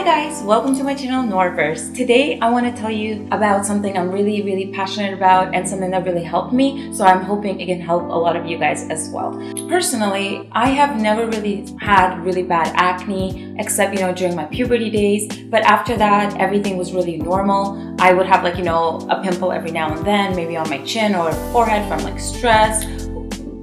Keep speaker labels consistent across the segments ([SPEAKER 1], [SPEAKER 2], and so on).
[SPEAKER 1] guys, welcome to my channel Noraverse. Today I want to tell you about something I'm really passionate about and something that really helped me, so I'm hoping it can help a lot of you guys as well. Personally, I have never really had really bad acne except during my puberty days, but after that everything was really normal. I would have a pimple every now and then, maybe on my chin or forehead from stress,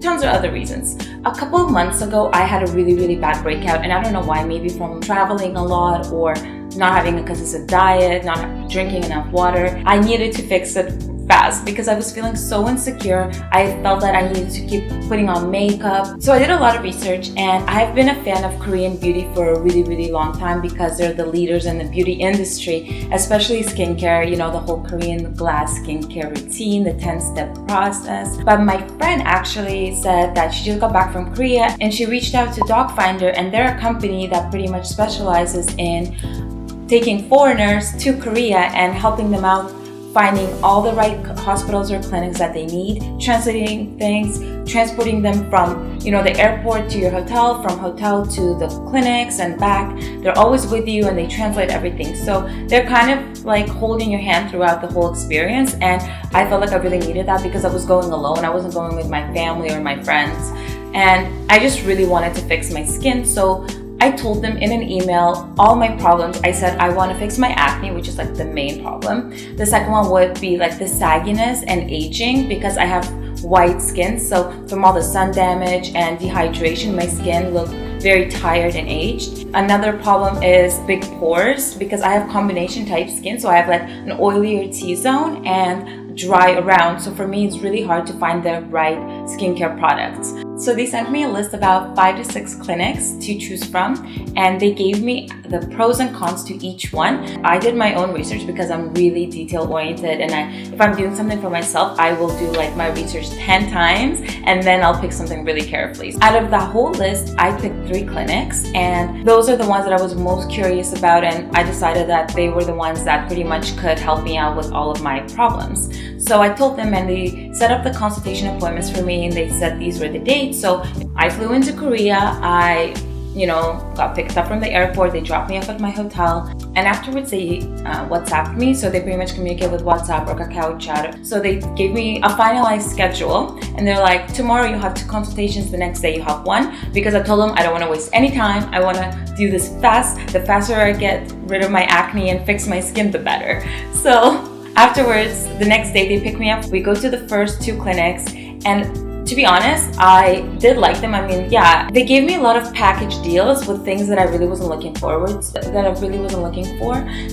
[SPEAKER 1] tons of other reasons. A couple of months ago, I had a really bad breakout, and I don't know why, maybe from traveling a lot or not having a consistent diet, not drinking enough water. I needed to fix it fast because I was feeling so insecure. I felt that I needed to keep putting on makeup. So I did a lot of research, and I have been a fan of Korean beauty for a really long time because they're the leaders in the beauty industry, especially skincare, the whole Korean glass skincare routine, the 10-step process. But my friend actually said that she just got back from Korea and she reached out to Dokfainder, and they're a company that pretty much specializes in taking foreigners to Korea and helping them out, finding all the right hospitals or clinics that they need, translating things, transporting them from the airport to your hotel, from hotel to the clinics and back. They're always with you and they translate everything. So they're kind of like holding your hand throughout the whole experience, and I felt like I really needed that because I was going alone. I wasn't going with my family or my friends, and I just really wanted to fix my skin. So I told them in an email all my problems. I said I want to fix my acne, which is the main problem. The second one would be the sagginess and aging because I have white skin. So from all the sun damage and dehydration, my skin looked very tired and aged. Another problem is big pores because I have combination type skin. So I have an oilier T-zone and dry around. So for me, it's really hard to find the right skincare products. So they sent me a list about 5 to 6 clinics to choose from, and they gave me the pros and cons to each one. I did my own research because I'm really detail oriented, and if I'm doing something for myself, I will do my research 10 times and then I'll pick something really carefully. Out of the whole list, I picked 3 clinics, and those are the ones that I was most curious about, and I decided that they were the ones that pretty much could help me out with all of my problems. So I told them, and they set up the consultation appointments for me, and they said these were the dates. So I flew into Korea. I got picked up from the airport. They dropped me off at my hotel, and afterwards they WhatsApped me. So they pretty much communicate with WhatsApp or Kakao chat. So they gave me a finalized schedule, and they're like, tomorrow you have 2 consultations, the next day you have 1, because I told them I don't want to waste any time. I want to do this fast. The faster I get rid of my acne and fix my skin, the better. So afterwards, the next day they pick me up. We go to the first 2 clinics, and to be honest, I did like them. I mean, yeah, they gave me a lot of package deals with things that I really wasn't looking for.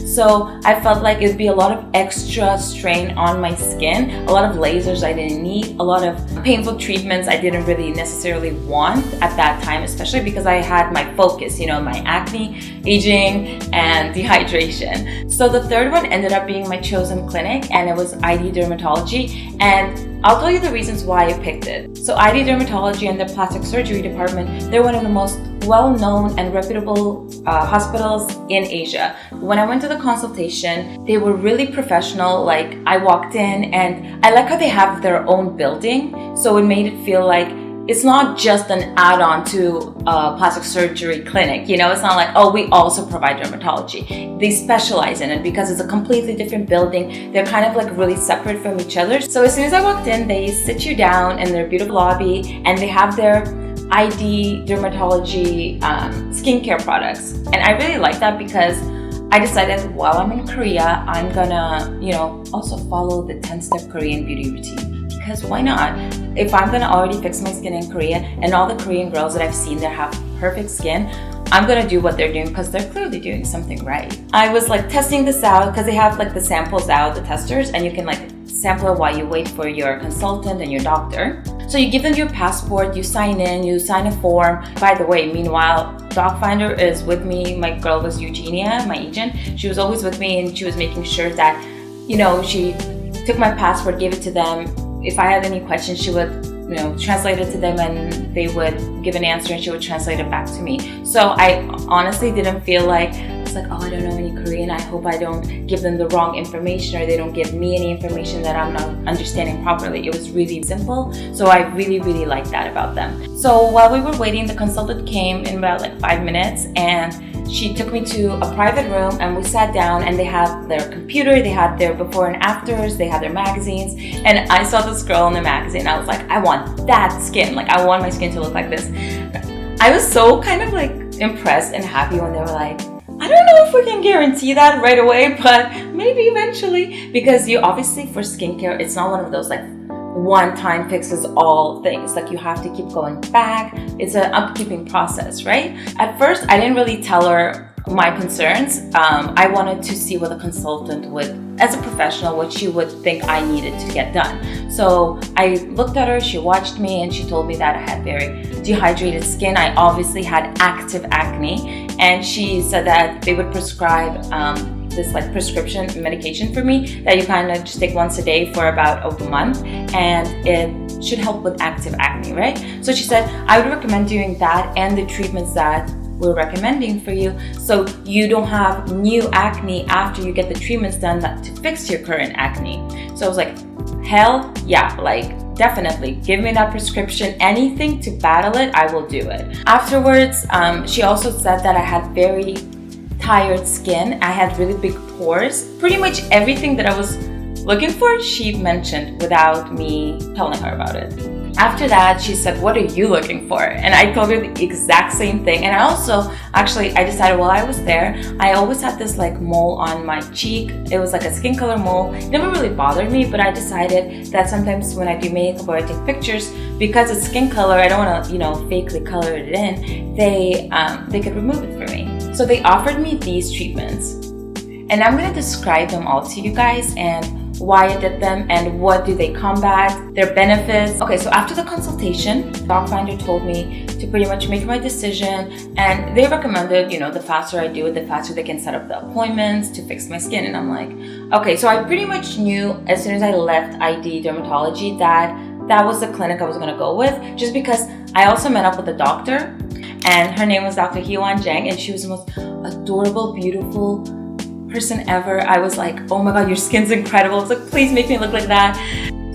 [SPEAKER 1] So I felt like it'd be a lot of extra strain on my skin, a lot of lasers I didn't need, a lot of painful treatments I didn't really necessarily want at that time, especially because I had my focus, my acne, aging, and dehydration. So the third one ended up being my chosen clinic, and it was ID Dermatology, and I'll tell you the reasons why I picked it. So ID Dermatology and their plastic surgery department, they're one of the most well-known and reputable hospitals in Asia. When I went to the consultation, they were really professional. I walked in, and I like how they have their own building, so it made it feel like it's not just an add-on to a plastic surgery clinic. It's not like, oh, we also provide dermatology. They specialize in it because it's a completely different building. They're kind of really separate from each other. So as soon as I walked in, they sit you down in their beautiful lobby, and they have their ID Dermatology skincare products. And I really like that because I decided while I'm in Korea, I'm gonna, also follow the 10-step Korean beauty routine. Because why not? If I'm gonna already fix my skin in Korea, and all the Korean girls that I've seen that have perfect skin, I'm gonna do what they're doing because they're clearly doing something right. I was testing this out because they have the samples out, the testers, and you can sample it while you wait for your consultant and your doctor. So you give them your passport, you sign in, you sign a form. By the way, meanwhile, Dokfainder is with me. My girl was Lechenie, my agent. She was always with me, and she was making sure that, she took my passport, gave it to them. If I had any questions, she would translate it to them, and they would give an answer, and she would translate it back to me. So I honestly didn't feel it's oh, I don't know any Korean. I hope I don't give them the wrong information, or they don't give me any information that I'm not understanding properly. It was really simple. So I really liked that about them. So while we were waiting, the consultant came in about 5 minutes, and she took me to a private room and we sat down, and they had their computer, they had their before and afters, they had their magazines, and I saw this girl in the magazine. I was like, I want that skin. Like, I want my skin to look like this. I was so kind of like impressed and happy when they were like, I don't know if we can guarantee that right away, but maybe eventually, because you obviously for skincare, it's not one of those like one time fixes all things. Like, you have to keep going back. It's an upkeeping process, right? At first, I didn't really tell her my concerns. I wanted to see what a consultant would, as a professional, what she would think I needed to get done. So I looked at her, she watched me, and she told me that I had very dehydrated skin. I obviously had active acne, and she said that they would prescribe this like prescription medication for me that you kind of just take once a day for about a month, and it should help with active acne, right? So she said I would recommend doing that and the treatments that we're recommending for you, so you don't have new acne after you get the treatments done to fix your current acne. So I was like, hell yeah, like definitely give me that prescription. Anything to battle it, I will do it. Afterwards, she also said that I had very tired skin. I had really big pores. Pretty much everything that I was looking for, she mentioned without me telling her about it. After that, she said, what are you looking for? And I told her the exact same thing. And I also, actually, I decided while I was there, I always had this like mole on my cheek. It was like a skin color mole. It never really bothered me, but I decided that sometimes when I do makeup or I take pictures, because it's skin color, I don't want to, fakely color it in, they could remove it for me. So they offered me these treatments, and I'm going to describe them all to you guys and why I did them and what do they combat, their benefits. Okay, so after the consultation, Dokfinder told me to pretty much make my decision, and they recommended, the faster I do it, the faster they can set up the appointments to fix my skin. And I'm like, okay, so I pretty much knew as soon as I left ID Dermatology that was the clinic I was going to go with, just because I also met up with a doctor, and her name was Dr. Hyewon Jang, and she was the most adorable, beautiful person ever. I was like, oh my god, your skin's incredible. I was like, please make me look like that.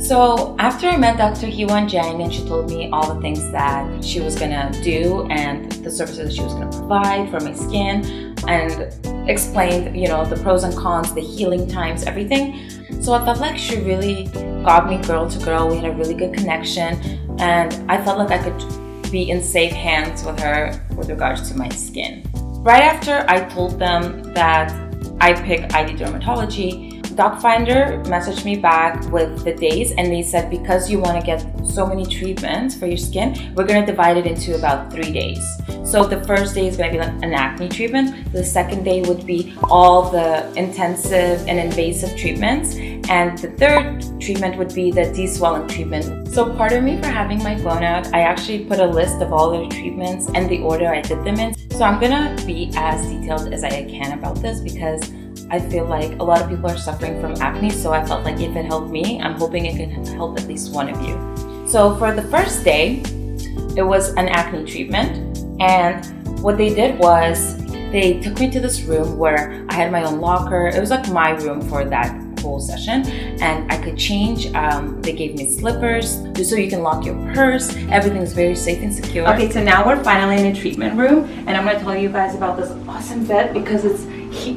[SPEAKER 1] So after I met Dr. Hyewon Jang, and she told me all the things that she was gonna do and the services that she was gonna provide for my skin, and explained, the pros and cons, the healing times, everything. So I felt like she really got me girl to girl. We had a really good connection, and I felt like I could be in safe hands with her with regards to my skin. Right after I told them that I pick ID Dermatology, Dokfinder messaged me back with the days, and they said, because you want to get so many treatments for your skin, we're going to divide it into about 3 days. So the first day is going to be like an acne treatment. The second day would be all the intensive and invasive treatments. And the third treatment would be the de-swelling treatment. So pardon me for having my phone out. I actually put a list of all the treatments and the order I did them in. So I'm going to be as detailed as I can about this, because I feel like a lot of people are suffering from acne, so I felt like if it helped me, I'm hoping it can help at least one of you. So for the first day, it was an acne treatment, and what they did was they took me to this room where I had my own locker. It was like my room for that whole session, and I could change. They gave me slippers just so you can lock your purse. Everything is very safe and secure. Okay, so now we're finally in a treatment room, and I'm going to tell you guys about this awesome bed, because it's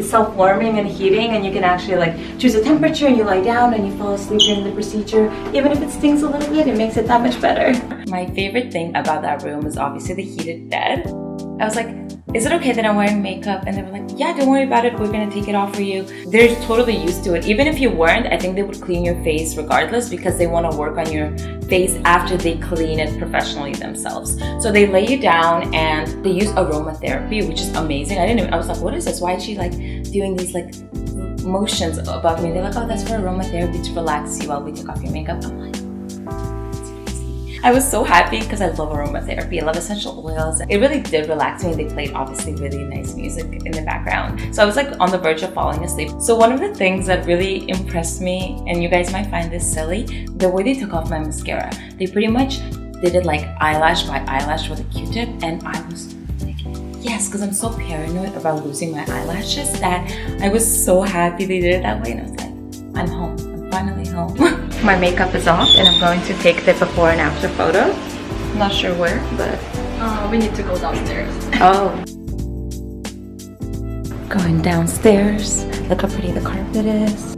[SPEAKER 1] self-warming and heating, and you can actually like choose a temperature, and you lie down and you fall asleep during the procedure. Even if it stings a little bit, it makes it that much better. My favorite thing about that room is obviously the heated bed. I was like, is it okay that I'm wearing makeup? And they were like, yeah, don't worry about it. We're going to take it off for you. They're totally used to it. Even if you weren't, I think they would clean your face regardless, because they want to work on your face after they clean it professionally themselves. So they lay you down and they use aromatherapy, which is amazing. I was like, what is this? Why is she like doing these like motions above me? They're like, oh, that's for aromatherapy to relax you while we take off your makeup. I'm like, I was so happy because I love aromatherapy. I love essential oils. It really did relax me. They played obviously really nice music in the background. So I was like on the verge of falling asleep. So one of the things that really impressed me, and you guys might find this silly, the way they took off my mascara. They pretty much did it like eyelash by eyelash with a Q-tip, and I was like, yes, because I'm so paranoid about losing my eyelashes that I was so happy they did it that way, and I was like, I'm home. I'm finally home. My makeup is off, and I'm going to take the before and after photo. I'm not sure where, but
[SPEAKER 2] we need to go downstairs.
[SPEAKER 1] Oh. Going downstairs. Look how pretty the carpet is.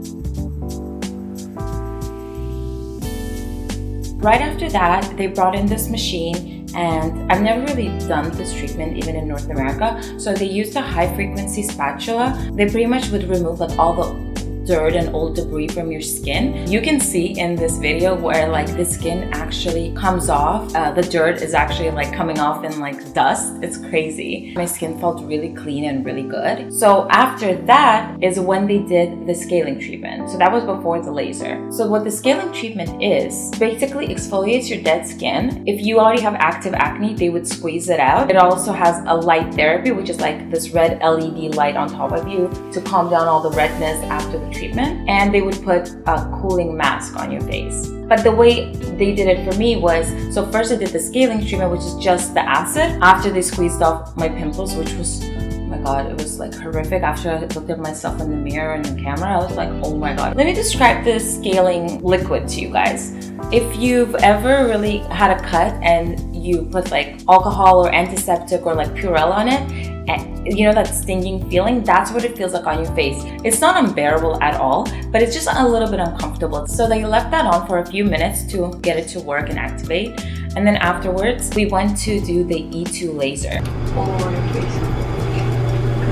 [SPEAKER 1] Right after that, they brought in this machine, and I've never really done this treatment even in North America. So they used a high frequency spatula. They pretty much would remove like all the dirt and old debris from your skin. You can see in this video where like the skin actually comes off. The dirt is actually like coming off in like dust. It's crazy. My skin felt really clean and really good. So after that is when they did the scaling treatment. So that was before the laser. So what the scaling treatment is, basically exfoliates your dead skin. If you already have active acne, they would squeeze it out. It also has a light therapy, which is like this red LED light on top of you to calm down all the redness after the treatment, and they would put a cooling mask on your face. But the way they did it for me was, so first I did the scaling treatment, which is just the acid. After they squeezed off my pimples, which was, oh my god, it was like horrific. After I looked at myself in the mirror and the camera, I was like, oh my god. Let me describe this scaling liquid to you guys. If you've ever really had a cut and you put like alcohol or antiseptic or like Purell on it, and you know that stinging feeling, that's what it feels like on your face. It's not unbearable at all, but it's just a little bit uncomfortable. So they left that on for a few minutes to get it to work and activate. And then afterwards, we went to do the E2 laser.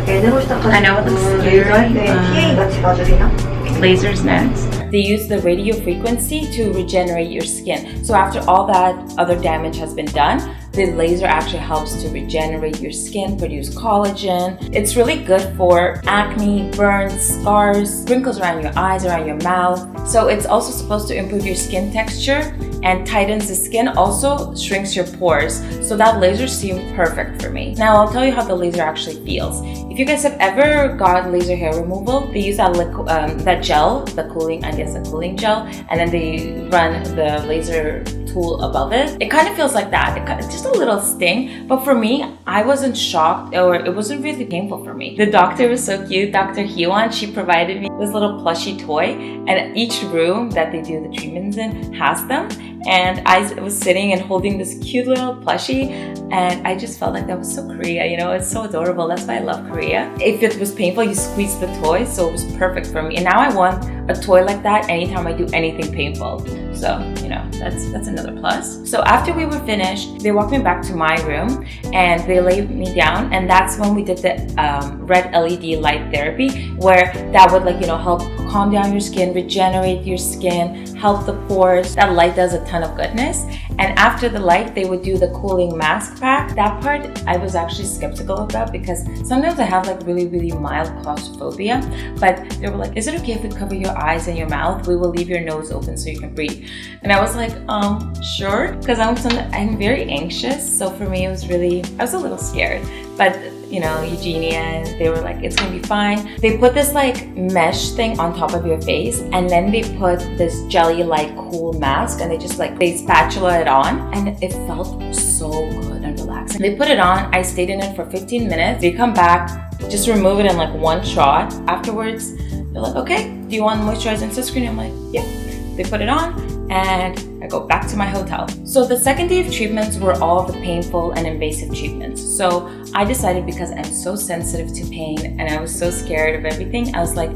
[SPEAKER 1] I know it looks scary. Laser's next. They use the radio frequency to regenerate your skin. So after all that other damage has been done, the laser actually helps to regenerate your skin, produce collagen. It's really good for acne, burns, scars, wrinkles around your eyes, around your mouth. So it's also supposed to improve your skin texture and tightens the skin, also shrinks your pores. So that laser seemed perfect for me. Now I'll tell you how the laser actually feels. If you guys have ever got laser hair removal, they use that gel, the cooling gel, and then they run the laser tool above it. It kind of feels like that. It's just a little sting, but for me, I wasn't shocked, or it wasn't really painful for me. The doctor was so cute, Dr. Hyewon. She provided me this little plushie toy, and each room that they do the treatments in has them. And I was sitting and holding this cute little plushie, and I just felt like that was so Korea, you know, it's so adorable. That's why I love Korea. If it was painful, you squeeze the toy, so it was perfect for me. And now I want a toy like that anytime I do anything painful. So, you know, that's another plus. So after we were finished, they walked me back to my room and they laid me down, and that's when we did the red LED light therapy, where that would, like, you know, help calm down your skin, regenerate your skin, help the pores. That light does a ton of goodness. And after the light, they would do the cooling mask pack. That part I was actually skeptical about, because sometimes I have like really, really mild claustrophobia, but they were like, is it okay if we cover your eyes and your mouth? We will leave your nose open so you can breathe. And I was like, sure, because I'm very anxious. So for me, I was a little scared. But you know, Eugenia, they were like, it's gonna be fine. They put this like mesh thing on top of your face, and then they put this jelly like cool mask, and they spatula it on, and it felt so good and relaxing. They put it on, I stayed in it for 15 minutes. They come back, just remove it in like one shot. Afterwards, they're like, okay, do you want moisturizer and sunscreen? I'm like, yeah. They put it on, and I go back to my hotel. So the second day of treatments were all the painful and invasive treatments. So I decided, because I'm so sensitive to pain and I was so scared of everything, I was like,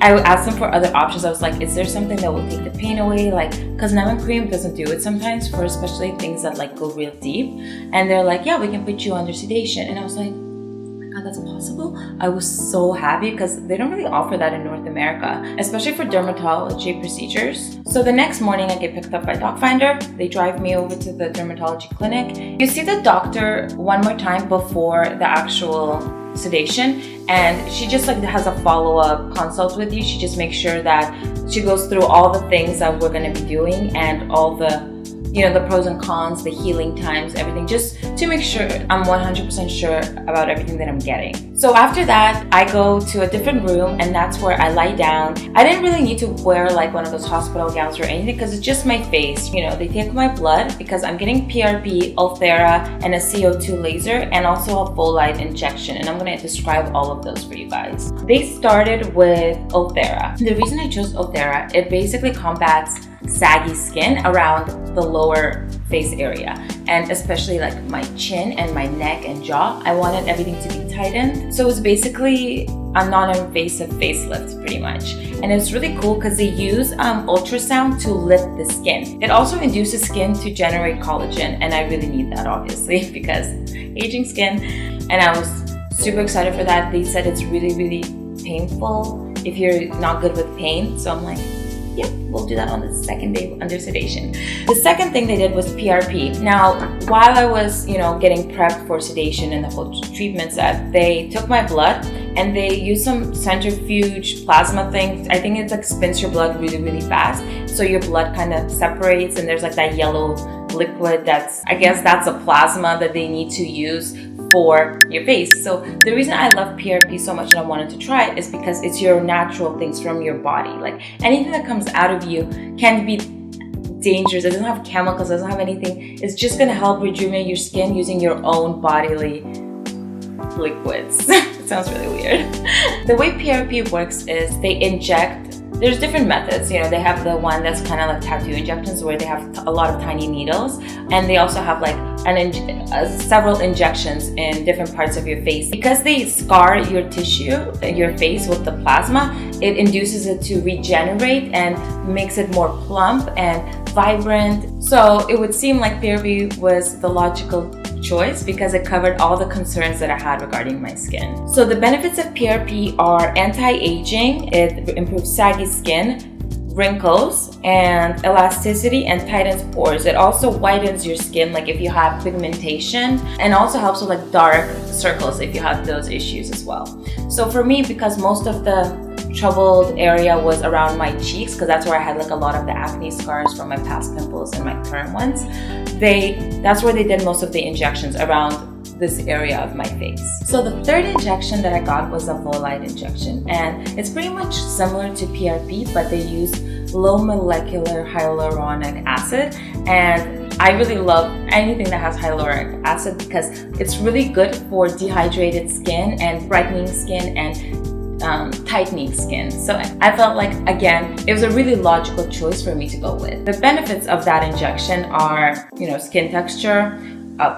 [SPEAKER 1] I asked them for other options. I was like, is there something that will take the pain away? Like, because numbing cream doesn't do it sometimes for especially things that like go real deep. And they're like, yeah, we can put you under sedation. And I was like, God, that's possible. I was so happy, because they don't really offer that in North America, especially for dermatology procedures. So the next morning I get picked up by Dokfinder. They drive me over to the dermatology clinic. You see the doctor one more time before the actual sedation, and she just like has a follow-up consult with you. She just makes sure that she goes through all the things that we're going to be doing, and all the, you know, the pros and cons, the healing times, everything, just to make sure I'm 100% sure about everything that I'm getting. So after that, I go to a different room, and that's where I lie down. I didn't really need to wear like one of those hospital gowns or anything, because it's just my face. You know, they take my blood, because I'm getting PRP, Ulthera, and a CO2 laser, and also a folate injection. And I'm going to describe all of those for you guys. They started with Ulthera. The reason I chose Ulthera, it basically combats saggy skin around the lower face area, and especially like my chin and my neck and jaw. I wanted everything to be tightened. So it's basically a non-invasive facelift pretty much. And it's really cool because they use ultrasound to lift the skin. It also induces skin to generate collagen, and I really need that obviously because aging skin. And I was super excited for that. They said it's really, really painful if you're not good with pain. So I'm like, yep, we'll do that on the second day under sedation. The second thing they did was PRP. Now, while I was, getting prepped for sedation and the whole treatment set, they took my blood and they used some centrifuge plasma thing. I think it like spins your blood really, really fast. So your blood kind of separates and there's like that yellow liquid I guess that's a plasma that they need to use for your face. So the reason I love PRP so much and I wanted to try it is because it's your natural things from your body. Like anything that comes out of you can be dangerous. It doesn't have chemicals, it doesn't have anything. It's just gonna help rejuvenate your skin using your own bodily liquids. It sounds really weird. The way PRP works is they inject. There's different methods, they have the one that's kind of like tattoo injections where they have a lot of tiny needles, and they also have like several injections in different parts of your face. Because they scar your tissue, your face with the plasma, it induces it to regenerate and makes it more plump and vibrant. So it would seem like PRP was the logical choice because it covered all the concerns that I had regarding my skin. So the benefits of PRP are anti-aging, it improves saggy skin, wrinkles, and elasticity, and tightens pores. It also whitens your skin, like if you have pigmentation, and also helps with like dark circles if you have those issues as well. So for me, because most of the troubled area was around my cheeks, because that's where I had like a lot of the acne scars from my past pimples and my current ones, that's where they did most of the injections, around this area of my face. So the third injection that I got was a volite injection, and it's pretty much similar to PRP, but they use low molecular hyaluronic acid, and I really love anything that has hyaluronic acid because it's really good for dehydrated skin and brightening skin and tightening skin. So I felt like, again, it was a really logical choice for me to go with. The benefits of that injection are, skin texture,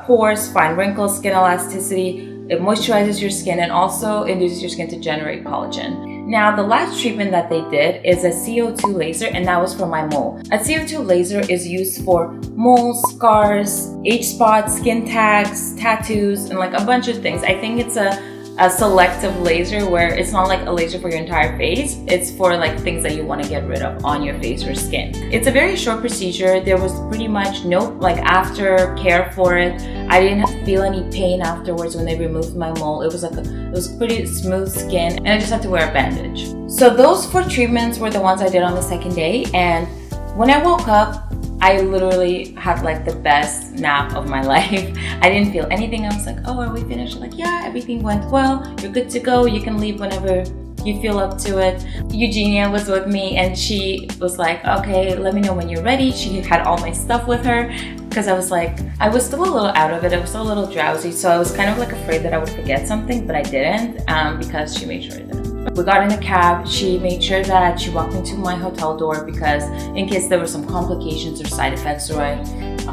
[SPEAKER 1] pores, fine wrinkles, skin elasticity. It moisturizes your skin and also induces your skin to generate collagen. Now, the last treatment that they did is a CO2 laser, and that was for my mole. A CO2 laser is used for moles, scars, age spots, skin tags, tattoos, and like a bunch of things. I think it's a selective laser where it's not like a laser for your entire face. It's for like things that you want to get rid of on your face or skin. It's a very short procedure. There was pretty much no like after care for it. I didn't feel any pain afterwards when they removed my mole. It was pretty smooth skin, and I just had to wear a bandage. So those 4 treatments were the ones I did on the second day, and when I woke up, I literally had like the best nap of my life. I didn't feel anything. I was like, oh, are we finished? Like, yeah, everything went well. You're good to go. You can leave whenever you feel up to it. Eugenia was with me and she was like, okay, let me know when you're ready. She had all my stuff with her because I was still a little out of it. I was still a little drowsy. So I was kind of like afraid that I would forget something, but I didn't because she made sure I didn't. We got in a cab. She made sure that she walked into my hotel door because in case there were some complications or side effects or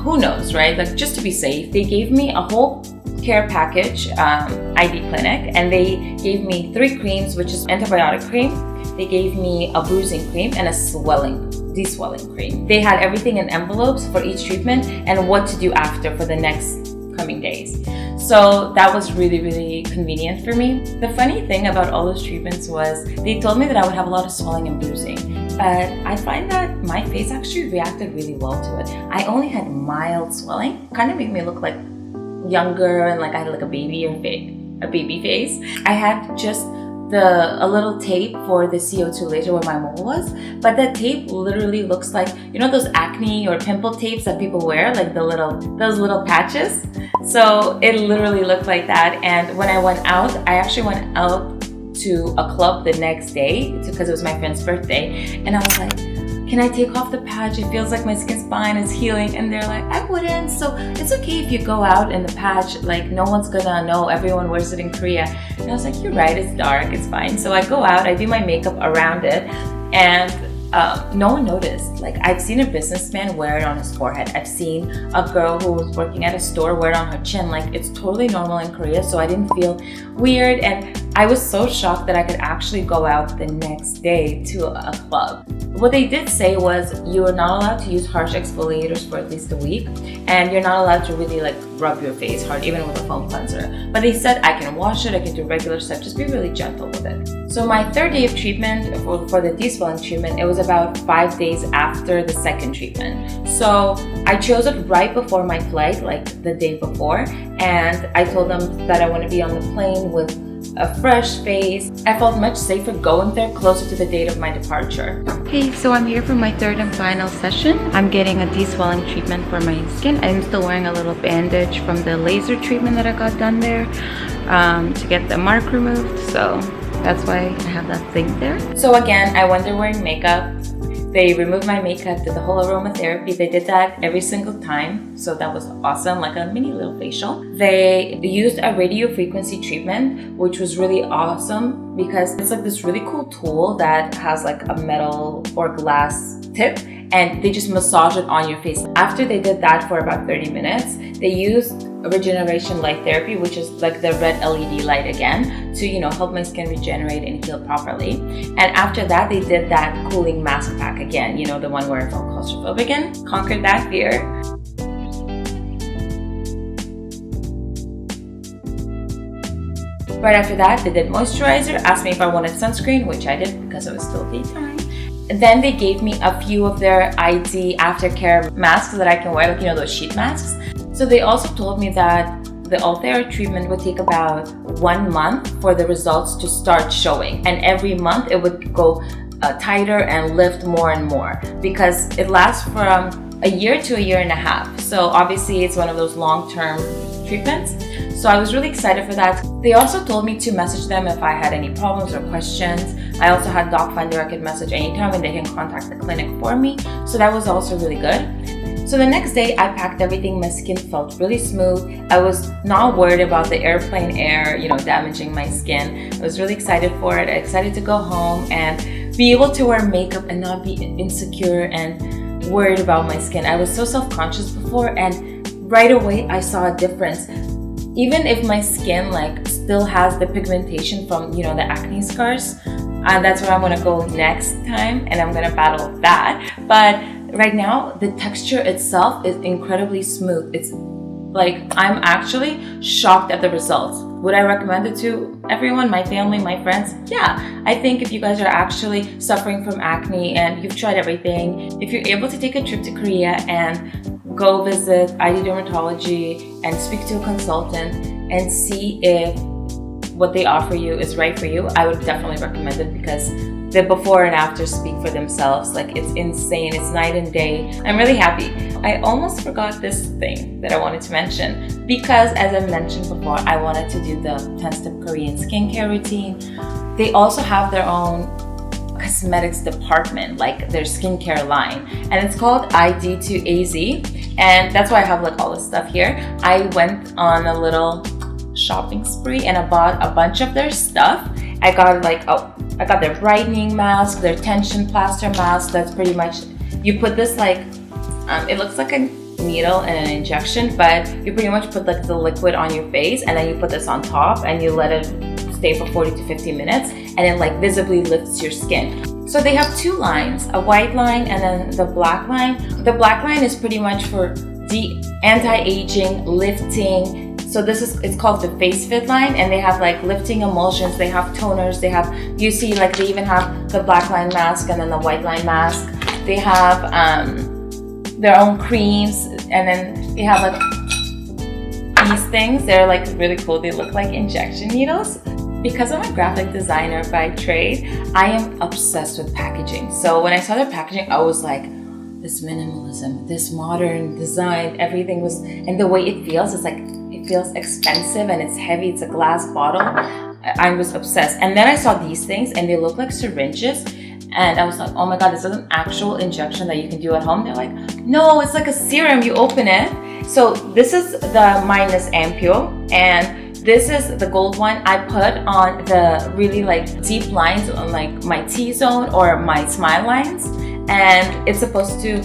[SPEAKER 1] who knows, right? Like just to be safe, they gave me a whole care package, ID clinic, and they gave me 3 creams, which is antibiotic cream. They gave me a bruising cream and a deswelling cream. They had everything in envelopes for each treatment and what to do after for the next coming days. So that was really, really convenient for me. The funny thing about all those treatments was they told me that I would have a lot of swelling and bruising, but I find that my face actually reacted really well to it. I only had mild swelling, kind of made me look like younger and like I had like a baby face. I had just a little tape for the CO2 laser where my mole was, but that tape literally looks like, those acne or pimple tapes that people wear, like those little patches. So it literally looked like that. And when I went out, I actually went out to a club the next day because it was my friend's birthday, and I was like, can I take off the patch? It feels like my skin's fine, it's healing. And they're like, I wouldn't. So it's okay if you go out in the patch, like no one's gonna know, everyone wears it in Korea. And I was like, you're right, it's dark, it's fine. So I go out, I do my makeup around it, and no one noticed. Like, I've seen a businessman wear it on his forehead. I've seen a girl who was working at a store wear it on her chin. Like, it's totally normal in Korea, so I didn't feel weird. And I was so shocked that I could actually go out the next day to a club. What they did say was you are not allowed to use harsh exfoliators for at least a week, and you're not allowed to really like rub your face hard, even with a foam cleanser. But they said I can wash it, I can do regular stuff, just be really gentle with it. So my third day of treatment for the deswelling treatment, it was about 5 days after the second treatment. So I chose it right before my flight, like the day before, and I told them that I want to be on the plane with a fresh face. I felt much safer going there closer to the date of my departure. Okay, so I'm here for my third and final session. I'm getting a deswelling treatment for my skin. I'm still wearing a little bandage from the laser treatment that I got done there to get the mark removed. So that's why I have that thing there. So again, I went there wearing makeup. They removed my makeup, did the whole aromatherapy. They did that every single time. So that was awesome, like a mini little facial. They used a radio frequency treatment, which was really awesome because it's like this really cool tool that has like a metal or glass tip, and they just massage it on your face. After they did that for about 30 minutes, they used regeneration light therapy, which is like the red LED light again, to help my skin regenerate and heal properly. And after that, they did that cooling mask pack again, the one where I felt claustrophobic and conquered that fear. Right after that, they did moisturizer, asked me if I wanted sunscreen, which I did because it was still daytime. And then they gave me a few of their ID aftercare masks that I can wear, like those sheet masks. So they also told me that the Ulthera treatment would take about 1 month for the results to start showing. And every month it would go tighter and lift more and more because it lasts from a year to a year and a half. So obviously it's one of those long-term treatments. So I was really excited for that. They also told me to message them if I had any problems or questions. I also had Dokfainder I could message anytime and they can contact the clinic for me. So that was also really good. So the next day I packed everything. My skin felt really smooth. I was not worried about the airplane air, damaging my skin. I was really excited for it. Excited to go home and be able to wear makeup and not be insecure and worried about my skin. I was so self-conscious before, and right away I saw a difference. Even if my skin still has the pigmentation from the acne scars, that's where I'm gonna go next time, and I'm gonna battle that. But right now, the texture itself is incredibly smooth. It's like, I'm actually shocked at the results. Would I recommend it to everyone, my family, my friends? Yeah, I think if you guys are actually suffering from acne and you've tried everything, if you're able to take a trip to Korea and go visit ID Dermatology and speak to a consultant and see if what they offer you is right for you, I would definitely recommend it because the before and after speak for themselves. Like, it's insane. It's night and day. I'm really happy. I almost forgot this thing that I wanted to mention because, as I mentioned before, I wanted to do the 10-step Korean skincare routine. They also have their own cosmetics department, like their skincare line, and it's called ID2AZ, and that's why I have all this stuff here. I went on a little shopping spree and I bought a bunch of their stuff. I got I got their brightening mask, their tension plaster mask. That's pretty much, you put this it looks like a needle and an injection, but you pretty much put the liquid on your face and then you put this on top and you let it stay for 40 to 50 minutes and it visibly lifts your skin. So they have two lines, a white line and then the black line. The black line is pretty much for the anti-aging, lifting. So it's called the Face Fit line, and they have lifting emulsions, they have toners, they have, you see they even have the black line mask and then the white line mask. They have their own creams, and then they have these things. They're really cool. They look like injection needles. Because I'm a graphic designer by trade, I am obsessed with packaging. So when I saw their packaging, I was like, this minimalism, this modern design, everything was, and the way it feels, it's it feels expensive and it's heavy. It's a glass bottle. I was obsessed. And then I saw these things and they look like syringes. And I was like, oh my God, this is an actual injection that you can do at home. They're like, no, it's like a serum. You open it. So this is the minus ampule, and This is the gold one. I put on the really like deep lines on like my T-zone or my smile lines, and it's supposed to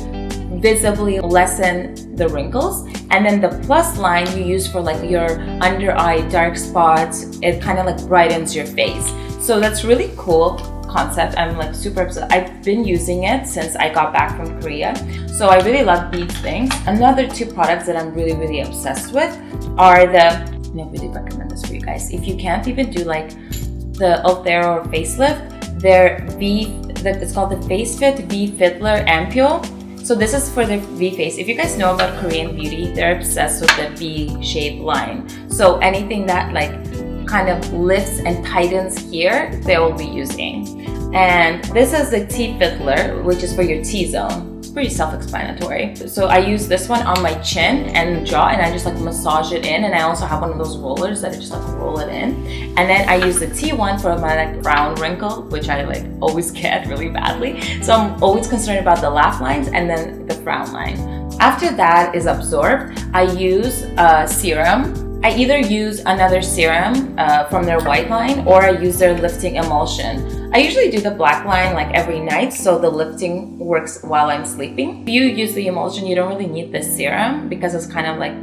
[SPEAKER 1] visibly lessen the wrinkles. And then the plus line you use for like your under eye dark spots. It kind of like brightens your face. So that's really cool concept. I'm like super obsessed. I've been using it since I got back from Korea. So I really love these things. Another two products that I'm really obsessed with are the, I really recommend this for you guys. If you can't even do like the Ulthera or facelift, their it's called the Face Fit V Fiddler Ampule. So this is for the V face. If you guys know about Korean beauty, they're obsessed with the V-shaped line. So anything that like kind of lifts and tightens here, they will be using. And this is the T Fiddler, which is for your T-zone. It's pretty self-explanatory. So I use this one on my chin and jaw, and I just like massage it in. And I also have one of those rollers that I just like roll it in. And then I use the T one for my like brown wrinkle, which I like always get really badly. So I'm always concerned about the laugh lines and then the frown line. After that is absorbed, I use a serum. I either use another serum from their white line, or I use their lifting emulsion. I usually do the black line like every night, so the lifting works while I'm sleeping. If you use the emulsion, you don't really need the serum because it's kind of like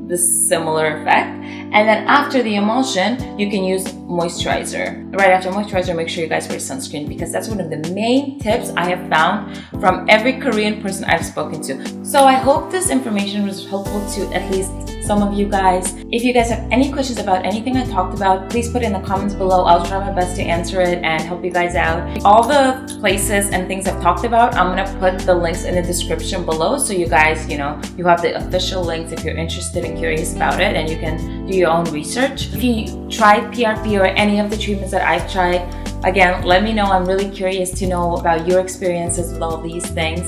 [SPEAKER 1] this similar effect. And then after the emulsion, you can use moisturizer. Right after moisturizer, make sure you guys wear sunscreen, because that's one of the main tips I have found from every Korean person I've spoken to. So I hope this information was helpful to at least some of you guys. If you guys have any questions about anything I talked about, please put it in the comments below. I'll try my best to answer it and help you guys out. All the places and things I've talked about, I'm gonna put the links in the description below, so you guys, you have the official links if you're interested and curious about it, and you can do your own research. If you tried PRP or any of the treatments that I've tried, again, let me know. I'm really curious to know about your experiences with all these things,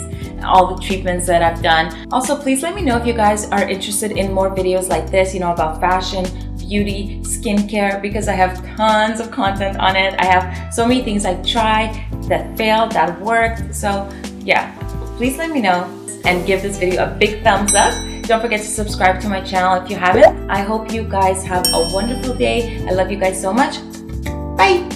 [SPEAKER 1] all the treatments that I've done. Also, please let me know if you guys are interested in more videos like this, about fashion, beauty, skincare, because I have tons of content on it. I have so many things I tried that failed, that worked. So yeah, please let me know and give this video a big thumbs up. Don't forget to subscribe to my channel if you haven't. I hope you guys have a wonderful day. I love you guys so much. Bye!